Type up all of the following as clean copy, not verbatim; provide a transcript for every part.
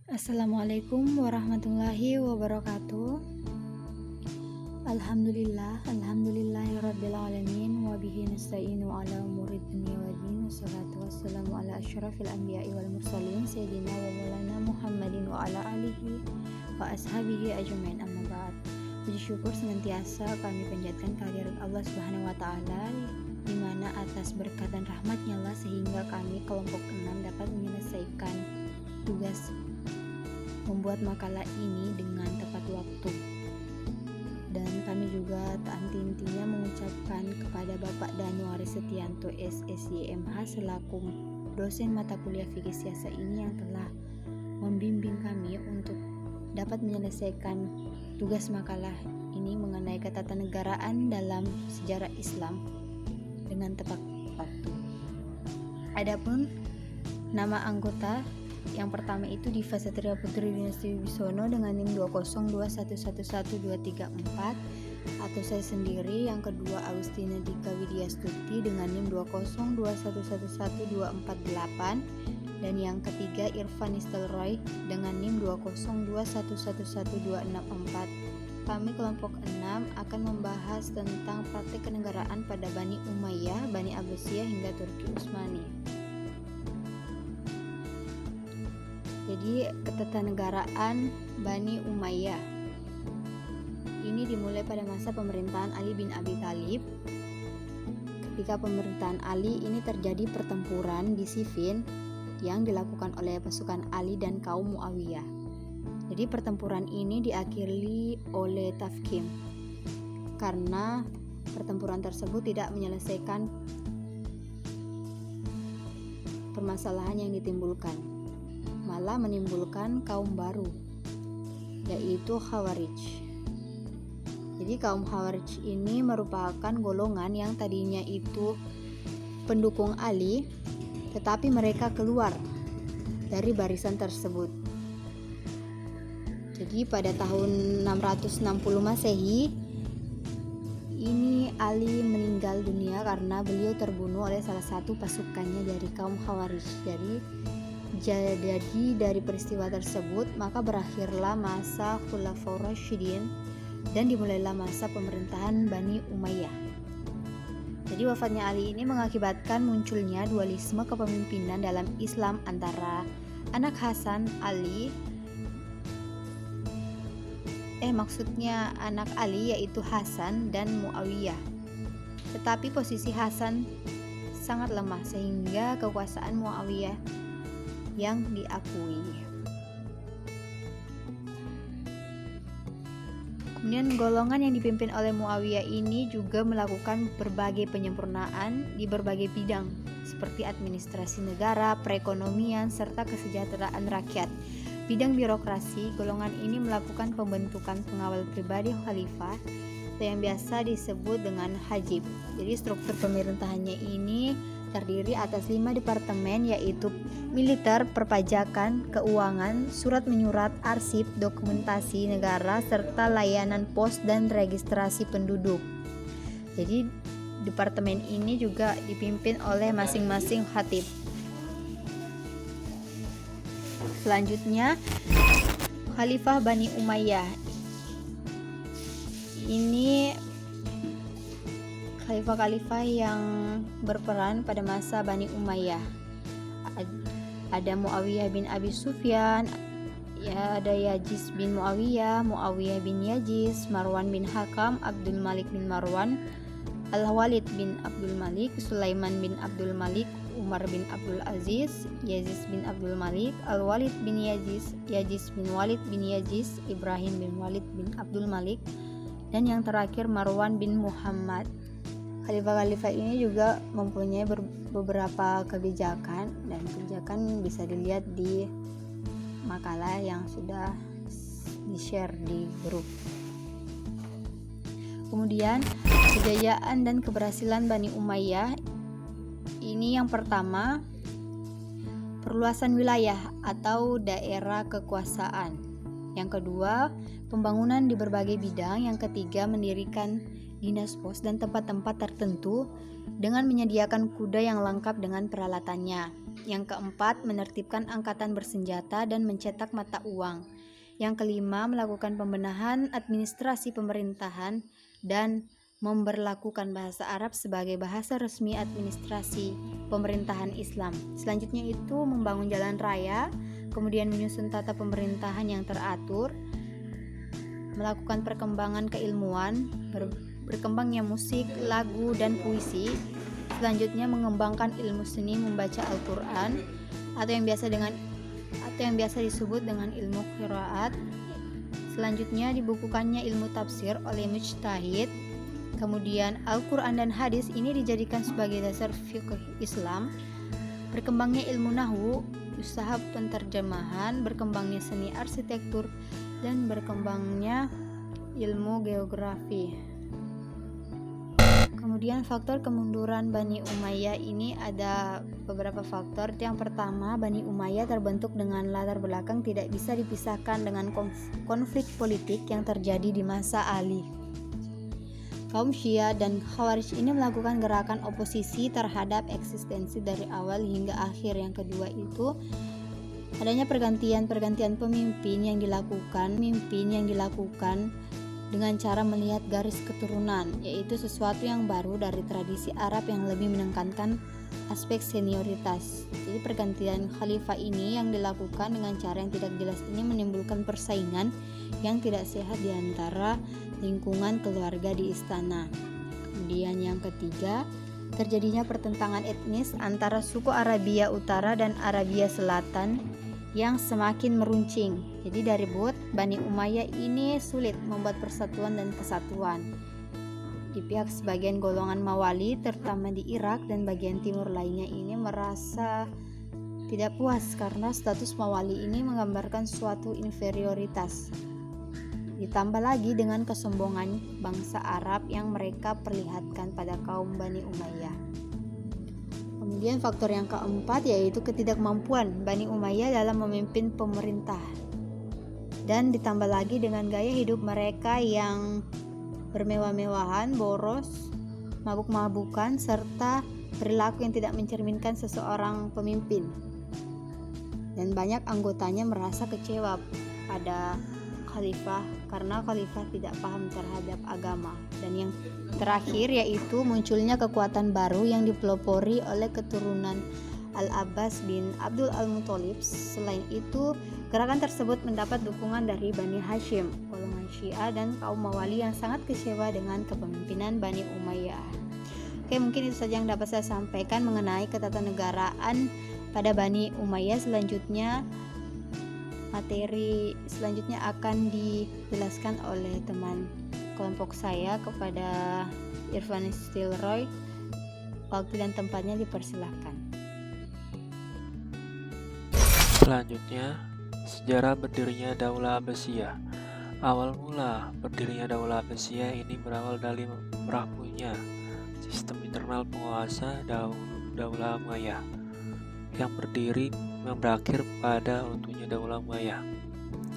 Assalamualaikum warahmatullahi wabarakatuh. Alhamdulillahirabbil alamin wa bihi nasta'inu ala umuri dunya waddin. Wassalatu wassalamu ala asyrafil anbiya'i wal mursalin sayyidina wa maulana Muhammadin wa ala alihi wa ashabihi ajmain, amma ba'd. Puji syukur senantiasa kami panjatkan kehadirat Allah Subhanahu wa taala, di mana atas berkat dan rahmatnya lah sehingga kami kelompok 6 dapat menyelesaikan tugas membuat makalah ini dengan tepat waktu. Dan kami juga tak henti-hentinya mengucapkan kepada Bapak Danuari Setianto SSYMH selaku dosen mata kuliah fikih siasa ini yang telah membimbing kami untuk dapat menyelesaikan tugas makalah ini mengenai ketatanegaraan dalam sejarah Islam dengan tepat waktu. Adapun nama anggota yang pertama itu Diva Satria Putri Dinasti Wibisono dengan NIM 202111234, atau saya sendiri. Yang kedua Agustina Dika Widyastuti dengan NIM 202111248, dan yang ketiga Irfan Nistelrooy dengan NIM 202111264. Kami kelompok 6 akan membahas tentang praktik kenegaraan pada Bani Umayyah, Bani Abbasiyah hingga Turki Utsmani. Jadi ketatanegaraan Bani Umayyah ini dimulai pada masa pemerintahan Ali bin Abi Thalib. Ketika pemerintahan Ali ini terjadi pertempuran di Siffin yang dilakukan oleh pasukan Ali dan kaum Muawiyah. Jadi pertempuran ini diakhiri oleh Tafkhim karena pertempuran tersebut tidak menyelesaikan permasalahan yang ditimbulkan, malah menimbulkan kaum baru, yaitu Khawarij. Jadi kaum Khawarij ini merupakan golongan yang tadinya itu pendukung Ali, tetapi mereka keluar dari barisan tersebut. Jadi pada tahun 660 Masehi ini Ali meninggal dunia karena beliau terbunuh oleh salah satu pasukannya dari kaum Khawarij. Jadi dari peristiwa tersebut maka berakhirlah masa Khulafaur Rasyidin dan dimulailah masa pemerintahan Bani Umayyah. Jadi wafatnya Ali ini mengakibatkan munculnya dualisme kepemimpinan dalam Islam antara anak Hasan Ali, anak Ali yaitu Hasan dan Muawiyah. Tetapi posisi Hasan sangat lemah sehingga kekuasaan Muawiyah yang diakui. Kemudian golongan yang dipimpin oleh Muawiyah ini juga melakukan berbagai penyempurnaan di berbagai bidang seperti administrasi negara, perekonomian, serta kesejahteraan rakyat. Bidang birokrasi, golongan ini melakukan pembentukan pengawal pribadi khalifah yang biasa disebut dengan hajib. Jadi struktur pemerintahannya ini terdiri atas 5 departemen, yaitu militer, perpajakan, keuangan, surat menyurat, arsip, dokumentasi negara, serta layanan pos dan registrasi penduduk. Jadi departemen ini juga dipimpin oleh masing-masing khatib. Selanjutnya Khalifah Bani Umayyah. Ini khalifah-khalifah yang berperan pada masa Bani Umayyah. Ada Muawiyah bin Abi Sufyan, ada Yaziz bin Muawiyah, Muawiyah bin Yaziz, Marwan bin Hakam, Abdul Malik bin Marwan, Al-Walid bin Abdul Malik, Sulaiman bin Abdul Malik, Umar bin Abdul Aziz, Yaziz bin Abdul Malik, Al-Walid bin Yaziz, Yaziz bin Walid bin Yaziz, Ibrahim bin Walid bin Abdul Malik, dan yang terakhir Marwan bin Muhammad. Khalifah-khalifah ini juga mempunyai beberapa kebijakan, dan kebijakan bisa dilihat di makalah yang sudah di-share di grup. Kemudian kejayaan dan keberhasilan Bani Umayyah ini yang pertama, perluasan wilayah atau daerah kekuasaan. Yang kedua, pembangunan di berbagai bidang. Yang ketiga, mendirikan dinas pos dan tempat-tempat tertentu dengan menyediakan kuda yang lengkap dengan peralatannya. Yang keempat, menertibkan angkatan bersenjata dan mencetak mata uang. Yang kelima, melakukan pembenahan administrasi pemerintahan dan memberlakukan bahasa Arab sebagai bahasa resmi administrasi pemerintahan Islam. Selanjutnya itu membangun jalan raya, kemudian menyusun tata pemerintahan yang teratur, melakukan perkembangan keilmuan, berkembangnya musik, lagu, dan puisi. Selanjutnya mengembangkan ilmu seni membaca Al-Quran atau yang biasa disebut dengan ilmu qiraat. Selanjutnya dibukukannya ilmu tafsir oleh mujtahid. Kemudian Al-Quran dan hadis ini dijadikan sebagai dasar fiqh Islam. Berkembangnya ilmu nahwu, usaha penterjemahan, berkembangnya seni arsitektur, dan berkembangnya ilmu geografi. Kemudian faktor kemunduran Bani Umayyah ini ada beberapa faktor. Yang pertama, Bani Umayyah terbentuk dengan latar belakang tidak bisa dipisahkan dengan konflik politik yang terjadi di masa Ali. Kaum Syiah dan Khawarij ini melakukan gerakan oposisi terhadap eksistensi dari awal hingga akhir. Yang kedua itu adanya pergantian pemimpin yang dilakukan dengan cara melihat garis keturunan, yaitu sesuatu yang baru dari tradisi Arab yang lebih menekankan aspek senioritas. Jadi pergantian khalifah ini yang dilakukan dengan cara yang tidak jelas ini menimbulkan persaingan yang tidak sehat di antara lingkungan keluarga di istana. Kemudian yang ketiga, terjadinya pertentangan etnis antara suku Arabia Utara dan Arabia Selatan yang semakin meruncing. Jadi dari Bani Umayyah ini sulit membuat persatuan dan kesatuan. Di pihak sebagian golongan Mawali, terutama di Irak dan bagian timur lainnya ini merasa tidak puas karena status Mawali ini menggambarkan suatu inferioritas. Ditambah lagi dengan kesombongan bangsa Arab yang mereka perlihatkan pada kaum Bani Umayyah. Kemudian faktor yang keempat yaitu ketidakmampuan Bani Umayyah dalam memimpin pemerintah. Dan ditambah lagi dengan gaya hidup mereka yang bermewah-mewahan, boros, mabuk-mabukan, serta perilaku yang tidak mencerminkan seseorang pemimpin. Dan banyak anggotanya merasa kecewa pada khalifah karena khalifah tidak paham terhadap agama. Dan yang terakhir yaitu munculnya kekuatan baru yang dipelopori oleh keturunan Al-Abbas bin Abdul Al-Muthalib. Selain itu, gerakan tersebut mendapat dukungan dari Bani Hashim, golongan Syiah dan kaum Mawali yang sangat kecewa dengan kepemimpinan Bani Umayyah. Oke, mungkin itu saja yang dapat saya sampaikan mengenai ketatanegaraan pada Bani Umayyah. Selanjutnya materi selanjutnya akan dijelaskan oleh teman kelompok saya kepada Irfan Stilroy. Waktu dan tempatnya dipersilahkan. Selanjutnya, sejarah berdirinya Daulah Abbasiyah. Awal mula berdirinya Daulah Abbasiyah ini berawal dari merapuhnya sistem internal penguasa Daulah Umayyah yang berakhir pada runtuhnya Daulah Umayyah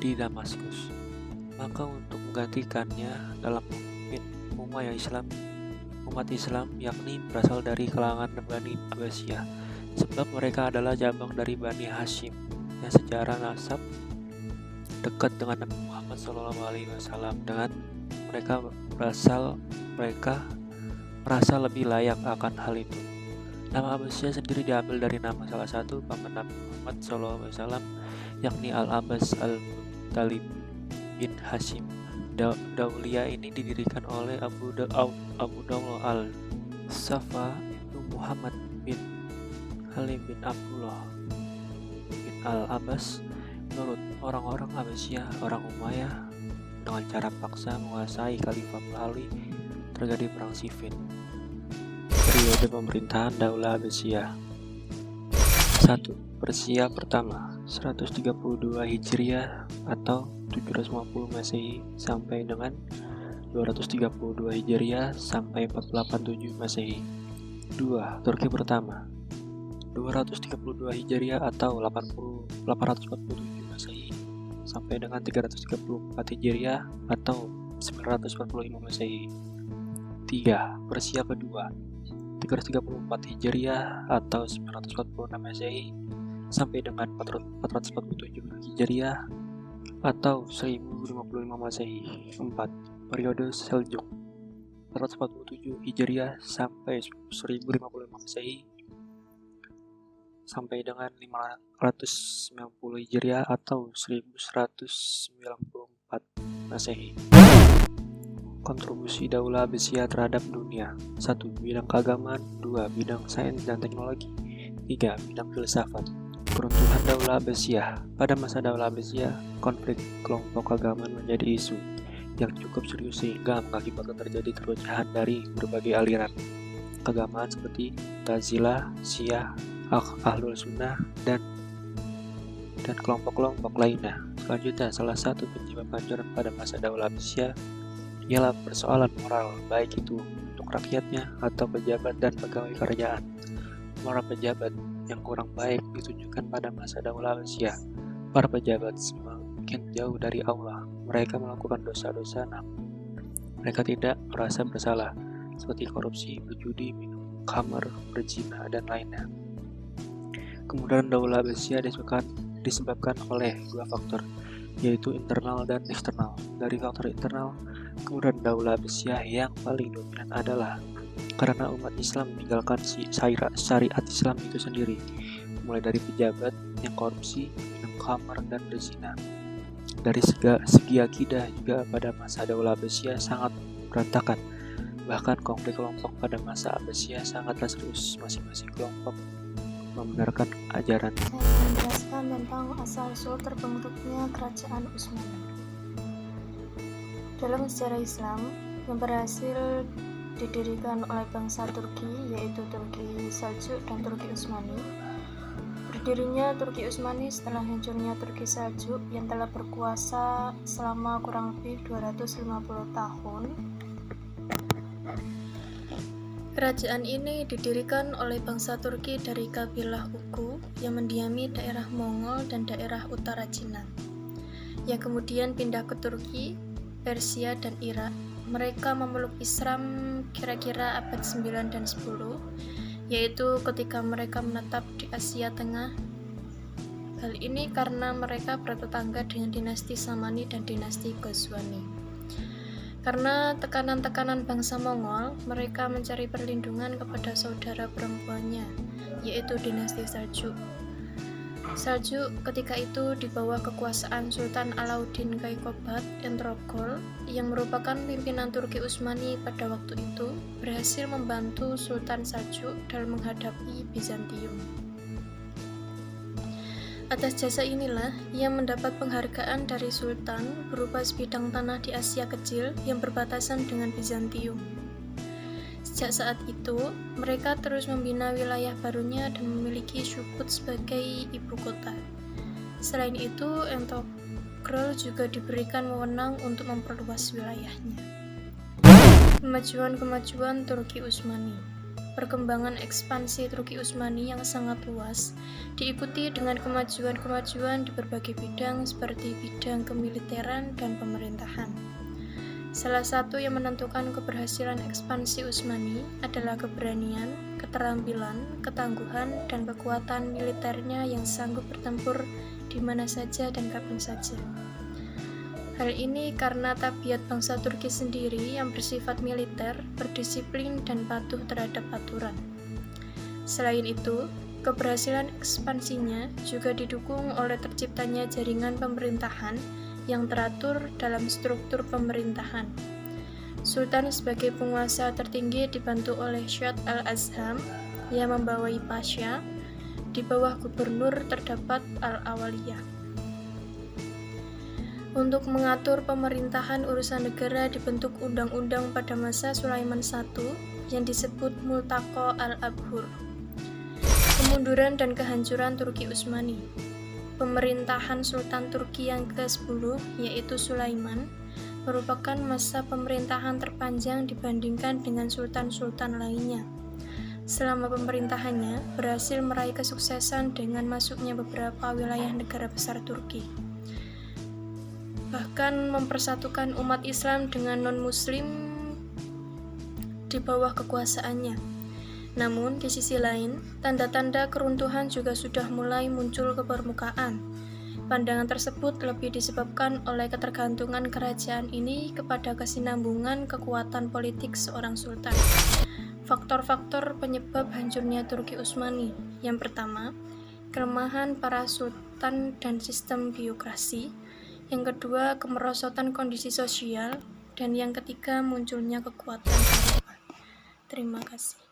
di Damaskus. Maka untuk menggantikannya dalam memimpin umat Islam yakni berasal dari kalangan Bani Abbasiyah, sebab mereka adalah cabang dari Bani Hashim yang secara nasab dekat dengan Nabi Muhammad SAW. Dengan mereka merasa lebih layak akan hal itu. Nama Abbasiyah sendiri diambil dari nama salah satu paman Nabi Muhammad SAW, yakni Al-Abbas Al-Muttalib bin Hashim. Daulah ini didirikan oleh Abu Dawlah Al-Safa itu Muhammad bin Halim bin Abdullah bin Al-Abbas. Menurut orang-orang Abbasiyah, orang Umayyah dengan cara paksa menguasai Khalifah melalui terjadi perang sifil. Periode pemerintahan Daulah Abbasiyah. 1. Persia pertama 132 Hijriah atau 750 Masehi sampai dengan 232 Hijriah sampai 487 Masehi. 2. Turki pertama 232 Hijriah atau 847 Masehi sampai dengan 334 Hijriah atau 945 Masehi. 3. Persia kedua 334 Hijriah atau 946 Masehi sampai dengan 447 Hijriah atau 1055 Masehi. 4. Periode Seljuk 447 Hijriah sampai 1055 Masehi sampai dengan 590 Hijriah atau 1194 Masehi. Kontribusi Daulah Abbasiyah terhadap dunia. 1. Bidang keagamaan. 2. Bidang sains dan teknologi. 3. Bidang filsafat. Keruntuhan Daulah Abbasiyah. Pada masa Daulah Abbasiyah, konflik kelompok keagamaan menjadi isu yang cukup serius sehingga mengakibatkan terjadi perpecahan dari berbagai aliran keagamaan seperti Mu'tazilah, Syiah, Ahlul Sunnah, dan kelompok-kelompok lainnya. Selanjutnya, salah satu penyebab kehancuran pada masa Daulah Abbasiyah ialah persoalan moral, baik itu untuk rakyatnya atau pejabat dan pegawai kerajaan. Moral pejabat yang kurang baik ditunjukkan pada masa Daulah Abbasiyah. Para pejabat semakin jauh dari Allah. Mereka melakukan dosa-dosa namun mereka tidak merasa bersalah, seperti korupsi, berjudi, minum khamar, berzina, dan lainnya. Kemudian Daulah Abbasiyah disebabkan oleh dua faktor, yaitu internal dan eksternal. Dari faktor internal, kemudian Daulah Abbasiyah yang paling dominan adalah karena umat Islam meninggalkan syariat Islam itu sendiri, mulai dari pejabat yang korupsi, minum khamar, dan berzina. Dari segi akidah juga pada masa Daulah Abbasiyah sangat berantakan. Bahkan konflik kelompok pada masa Abbasiyah sangatlah serius. Masing-masing kelompok membenarkan ajaran. Saya akan menjelaskan tentang asal-usul terbentuknya Kerajaan Utsmani. Dalam sejarah Islam yang berhasil didirikan oleh bangsa Turki, yaitu Turki Seljuk dan Turki Utsmani. Berdirinya Turki Utsmani setelah hancurnya Turki Seljuk yang telah berkuasa selama kurang lebih 250 tahun. Kerajaan ini didirikan oleh bangsa Turki dari kabilah Ugu yang mendiami daerah Mongol dan daerah utara Cina, yang kemudian pindah ke Turki, Persia, dan Irak. Mereka memeluk Islam kira-kira abad 9 dan 10, yaitu ketika mereka menetap di Asia Tengah. Hal ini karena mereka bertetangga dengan dinasti Samani dan dinasti Ghazwani. Karena tekanan-tekanan bangsa Mongol, mereka mencari perlindungan kepada saudara perempuannya, yaitu dinasti Seljuk. Seljuk ketika itu di bawah kekuasaan Sultan Alauddin Kaykobat Entrogol, yang merupakan pimpinan Turki Utsmani pada waktu itu, berhasil membantu Sultan Seljuk dalam menghadapi Bizantium. Atas jasa inilah ia mendapat penghargaan dari Sultan berupa sebidang tanah di Asia Kecil yang berbatasan dengan Bizantium. Sejak saat itu, mereka terus membina wilayah barunya dan memiliki Sukut sebagai ibu kota. Selain itu, Entrogol juga diberikan wewenang untuk memperluas wilayahnya. Kemajuan Turki Utsmani. Perkembangan ekspansi Turki Utsmani yang sangat luas diikuti dengan kemajuan di berbagai bidang seperti bidang kemiliteran dan pemerintahan. Salah satu yang menentukan keberhasilan ekspansi Utsmani adalah keberanian, keterampilan, ketangguhan, dan kekuatan militernya yang sanggup bertempur di mana saja dan kapan saja. Hal ini karena tabiat bangsa Turki sendiri yang bersifat militer, berdisiplin, dan patuh terhadap aturan. Selain itu, keberhasilan ekspansinya juga didukung oleh terciptanya jaringan pemerintahan yang teratur dalam struktur pemerintahan. Sultan sebagai penguasa tertinggi dibantu oleh Syed al-Azham yang membawai pasha. Di bawah gubernur terdapat al-Awaliyah. Untuk mengatur pemerintahan urusan negara dibentuk undang-undang pada masa Sulaiman I yang disebut Multaqa al-Abhur. Kemunduran dan kehancuran Turki Utsmani. Pemerintahan Sultan Turki yang ke-10, yaitu Sulaiman, merupakan masa pemerintahan terpanjang dibandingkan dengan sultan-sultan lainnya. Selama pemerintahannya, berhasil meraih kesuksesan dengan masuknya beberapa wilayah negara besar Turki. Bahkan mempersatukan umat Islam dengan non-Muslim di bawah kekuasaannya. Namun, di sisi lain, tanda-tanda keruntuhan juga sudah mulai muncul ke permukaan. Pandangan tersebut lebih disebabkan oleh ketergantungan kerajaan ini kepada kesinambungan kekuatan politik seorang sultan. Faktor-faktor penyebab hancurnya Turki Utsmani. Yang pertama, kelemahan para sultan dan sistem birokrasi. Yang kedua, kemerosotan kondisi sosial. Dan yang ketiga, munculnya kekuatan Taliban. Terima kasih.